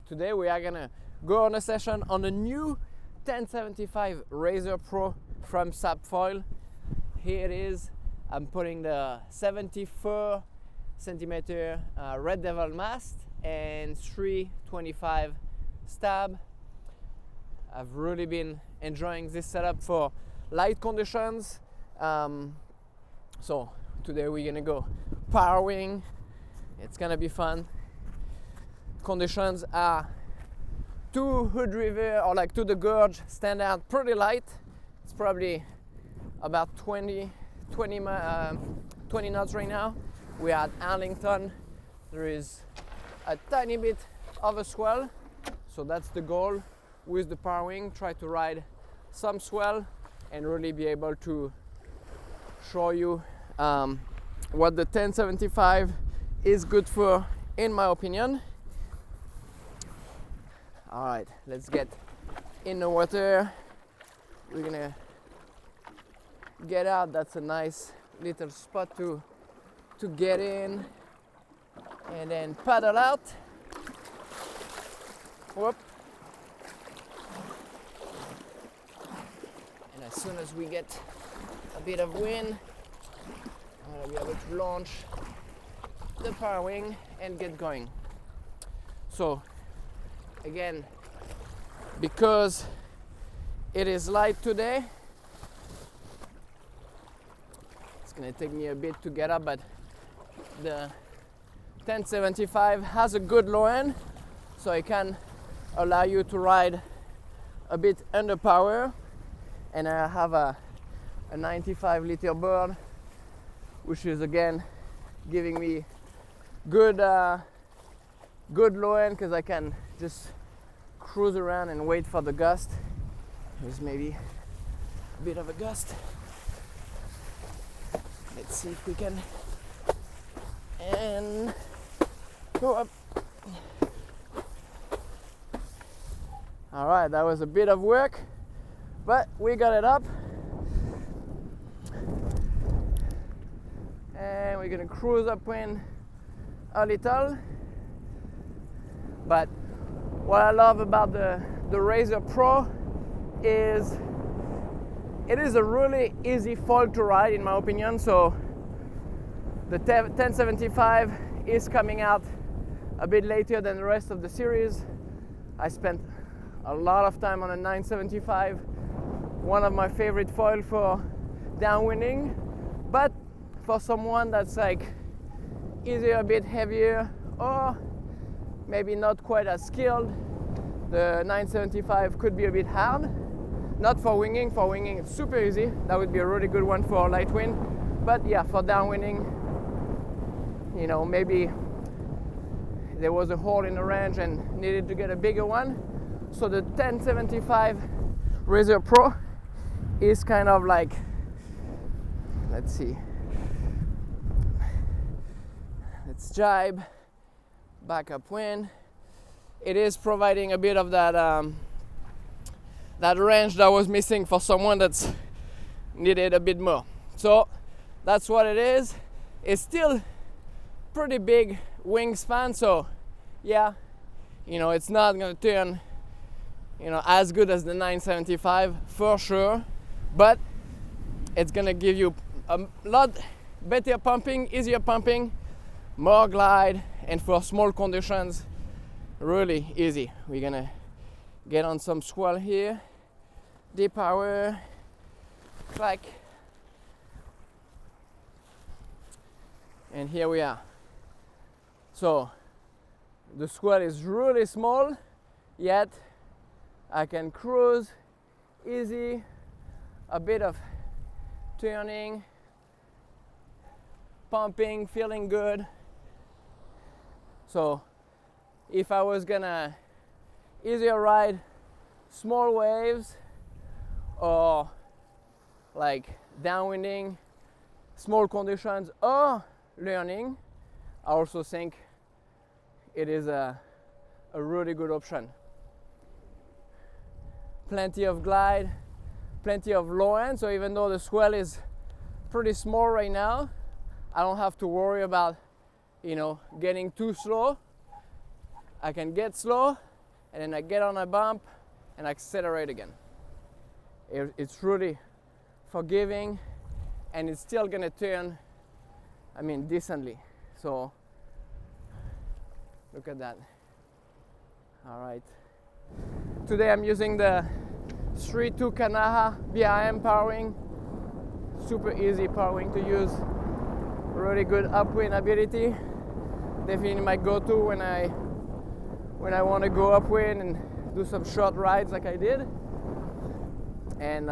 today we are gonna go on a session on the new 1075 Razor Pro from Sabfoil. Here it is. I'm putting the 74 centimeter Red Devil mast and 325 stab. I've really been enjoying this setup for light conditions. So today we're gonna go Parawing. It's gonna be fun. Conditions are to Hood River or like to the gorge standard, pretty light. It's probably about 20 knots right now. We are at Arlington. There is a tiny bit of a swell, so that's the goal with the Parawing. Try to ride some swell and really be able to show you what the 1075 is good for, in my opinion. All right, let's get in the water. We're gonna get out. That's a nice little spot to get in, and then paddle out. Whoop. And as soon as we get a bit of wind, I'm gonna be able to launch the Parawing and get going. So again, because it is light today, it's gonna take me a bit to get up, but the 1075 has a good low end, so it can allow you to ride a bit under power. And I have a 95 liter bird, which is again giving me good low end, because I can just cruise around and wait for the gust. There's maybe a bit of a gust. Let's see if we can and go up. All right, that was a bit of work, but we got it up. And we're gonna cruise upwind a little. But what I love about the Razor Pro is it is a really easy foil to ride, in my opinion. So the 1075 is coming out a bit later than the rest of the series. I spent a lot of time on a 975, one of my favorite foil for downwinding. But for someone that's like either a bit heavier or maybe not quite as skilled, the 975 could be a bit hard. Not for winging. For winging, it's super easy. That would be a really good one for light wind. But yeah, for downwinding, you know, maybe there was a hole in the range and needed to get a bigger one. So the 1075 Razor Pro is kind of like, let's see, let's jibe, back upwind. It is providing a bit of that that range that was missing for someone that's needed a bit more. So that's what it is. It's still pretty big wingspan, so yeah, you know, it's not gonna turn, you know, as good as the 975 for sure, but it's gonna give you a lot better pumping, easier pumping, more glide, and for small conditions, really easy. We're gonna get on some swell here, deep power, clack, and here we are. So the swell is really small, yet I can cruise easy, a bit of turning, pumping, feeling good. So if I was gonna either ride small waves or like downwinding, small conditions, or learning, I also think it is a really good option. Plenty of glide, plenty of low end, so even though the swell is pretty small right now, I don't have to worry about, you know, getting too slow. I can get slow and then I get on a bump and accelerate again. It's really forgiving, and it's still gonna turn, I mean, decently. So look at that. All right. Today I'm using the 3.2 Kanaha BRM Parawing. Super easy Parawing to use. Really good upwind ability. Definitely my go-to when I want to go upwind and do some short rides like I did. And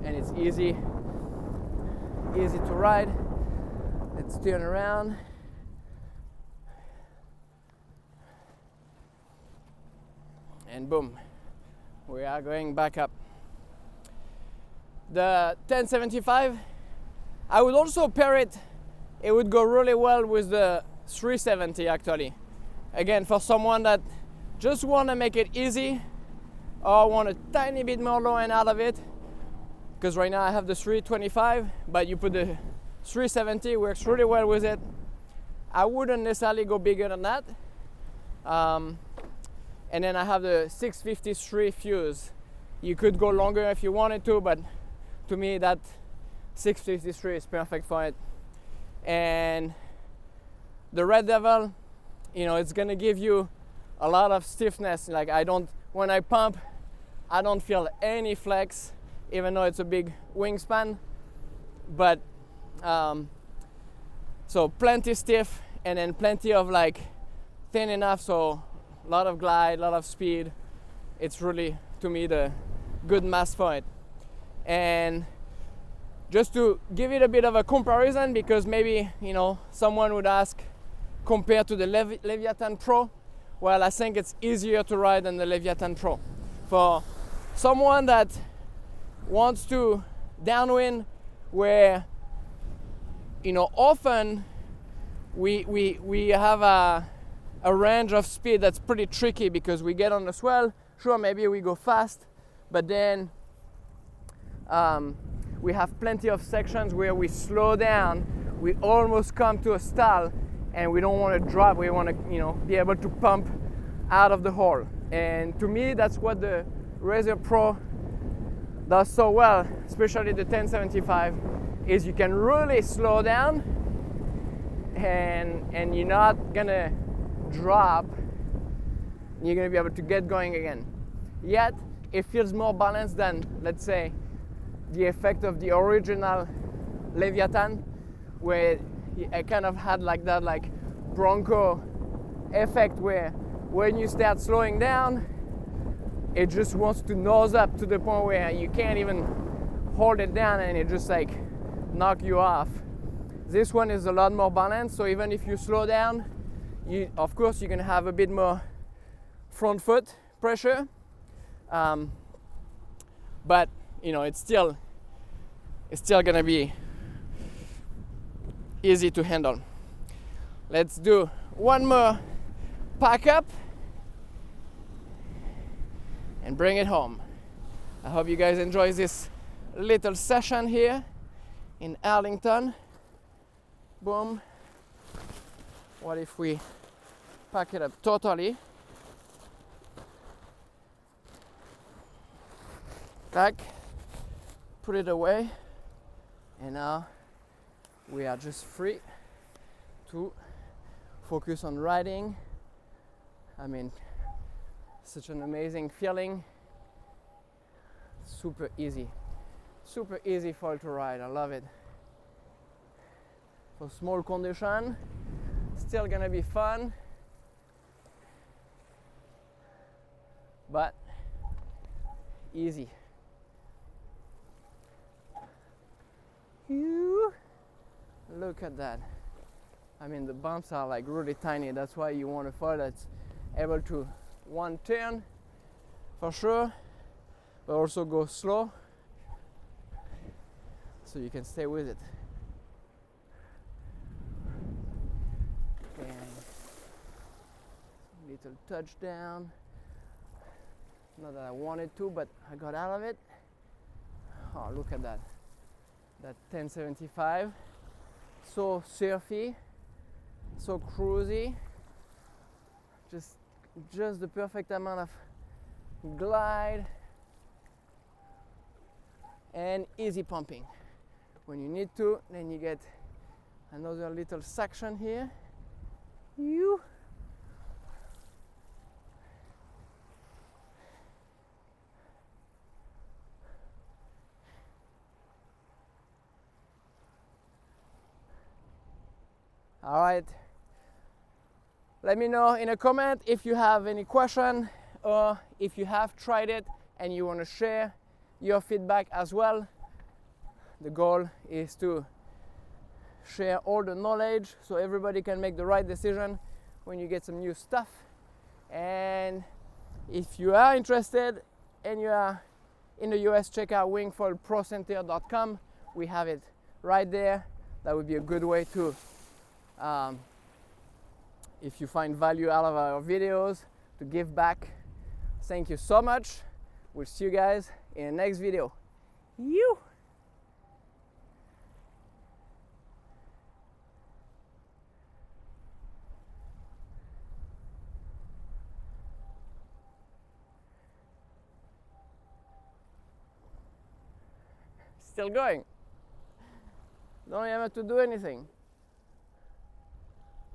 it's easy to ride. Let's turn around. And boom, we are going back up. The 1075, I would also pair it. It would go really well with the 370 actually. Again, for someone that just want to make it easy or want a tiny bit more low end out of it, because right now I have the 325, but you put the 370, works really well with it. I wouldn't necessarily go bigger than that. And then I have the 653 fuse. You could go longer if you wanted to, but to me that 653 is perfect for it. And the Red Devil, you know, it's gonna give you a lot of stiffness. Like when I pump, I don't feel any flex, even though it's a big wingspan. But so plenty stiff, and then plenty of like thin enough, so a lot of glide, a lot of speed. It's really, to me, the good mass for it. And just to give it a bit of a comparison, because maybe, you know, someone would ask, compared to the Leviathan Pro, well, I think it's easier to ride than the Leviathan Pro. For someone that wants to downwind, where, you know, often we have a range of speed that's pretty tricky, because we get on the swell, sure, maybe we go fast, but then we have plenty of sections where we slow down, we almost come to a stall, and we don't want to drop, we want to, you know, be able to pump out of the hole. And to me, that's what the Razor Pro does so well, especially the 1075, is you can really slow down, and you're not gonna drop, you're going to be able to get going again. Yet it feels more balanced than, let's say, the effect of the original Leviathan, where I kind of had like that like Bronco effect, where when you start slowing down, it just wants to nose up to the point where you can't even hold it down, and it just like knock you off. This one is a lot more balanced, so even if you slow down, of course, you're going to have a bit more front foot pressure, but you know, it's still going to be easy to handle. Let's do one more pack up and bring it home. I hope you guys enjoy this little session here in Arlington. Boom. What if we pack it up totally? Back, put it away, and now we are just free to focus on riding. I mean, such an amazing feeling. Super easy foil to ride. I love it. For small condition, still gonna be fun, but easy. Look at that. I mean, the bumps are like really tiny. That's why you want a foil that's able to one turn for sure, but also go slow, so you can stay with it. Little touchdown. Not that I wanted to, but I got out of it. Oh, look at that. That 1075. So surfy, so cruisy. Just just the perfect amount of glide and easy pumping. When you need to, then you get another little section here. You. All right. Let me know in a comment if you have any question or if you have tried it and you want to share your feedback as well. The goal is to share all the knowledge so everybody can make the right decision when you get some new stuff. And if you are interested and you are in the US, check out wingfoilprocenter.com. We have it right there. That would be a good way to if you find value out of our videos, to give back. Thank you so much. We'll see you guys in the next video. You. Still going. Don't even have to do anything.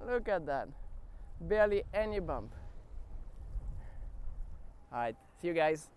Look at that. Barely any bump. All right, see you guys.